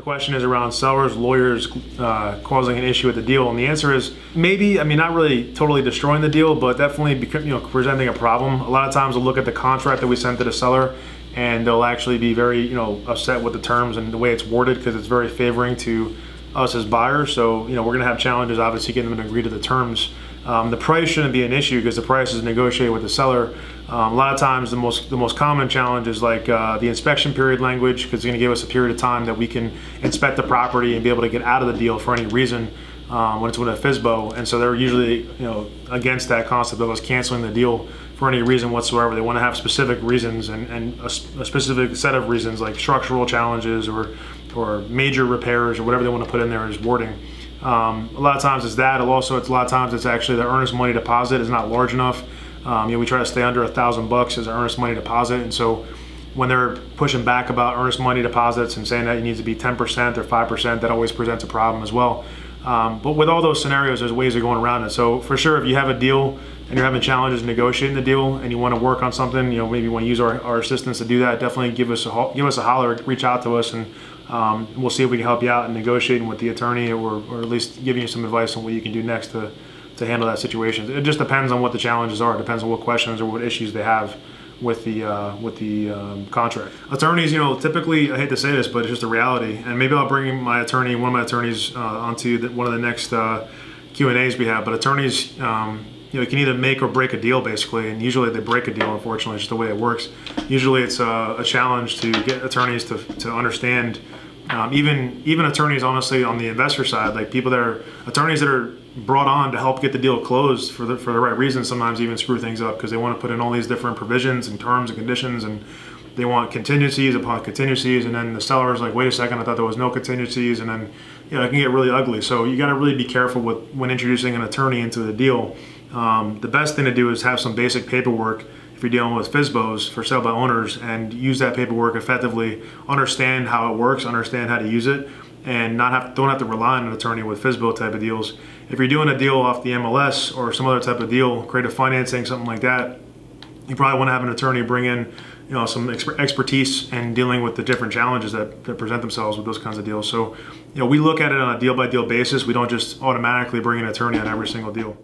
question is around sellers, lawyers causing an issue with the deal, and the answer is maybe. I mean, not really totally destroying the deal, but definitely presenting a problem. A lot of times, we'll look at the contract that we sent to the seller, and they'll actually be very upset with the terms and the way it's worded because it's very favoring to us as buyers. So we're going to have challenges, obviously, getting them to agree to the terms. The price shouldn't be an issue because the price is negotiated with the seller. A lot of times the most common challenge is like the inspection period language, because it's going to give us a period of time that we can inspect the property and be able to get out of the deal for any reason when it's with a FSBO. And so they're usually against that concept of us canceling the deal for any reason whatsoever. They want to have specific reasons and a specific set of reasons, like structural challenges or major repairs or whatever they want to put in there as wording. A lot of times it's that. A lot of times it's actually the earnest money deposit is not large enough. We try to stay under $1,000 as an earnest money deposit, and so when they're pushing back about earnest money deposits and saying that it needs to be 10% or 5%, that always presents a problem as well. But with all those scenarios, there's ways of going around it. So for sure, if you have a deal and you're having challenges negotiating the deal and you want to work on something, maybe you want to use our assistance to do that, definitely give us a holler, reach out to us, and we'll see if we can help you out in negotiating with the attorney or at least giving you some advice on what you can do next to handle that situation. It just depends on what the challenges are. It depends on what questions or what issues they have with the contract. Attorneys, typically, I hate to say this, but it's just a reality. And maybe I'll bring one of my attorneys onto one of the next Q&As we have. But attorneys, can either make or break a deal, basically. And usually they break a deal, unfortunately. It's just the way it works. Usually it's a challenge to get attorneys to understand, even attorneys, honestly, on the investor side, like attorneys that are brought on to help get the deal closed for the right reasons, sometimes even screw things up because they want to put in all these different provisions and terms and conditions, and they want contingencies upon contingencies, and then the seller is like, wait a second, I thought there was no contingencies, and then it can get really ugly. So you got to really be careful when introducing an attorney into the deal. The best thing to do is have some basic paperwork if you're dealing with FSBOs for sale by owners, and use that paperwork effectively, understand how it works, understand how to use it, and don't have to rely on an attorney with FSBO type of deals. If you're doing a deal off the MLS or some other type of deal, creative financing, something like that, you probably want to have an attorney bring in some expertise in dealing with the different challenges that present themselves with those kinds of deals. So we look at it on a deal by deal basis. We don't just automatically bring an attorney on every single deal.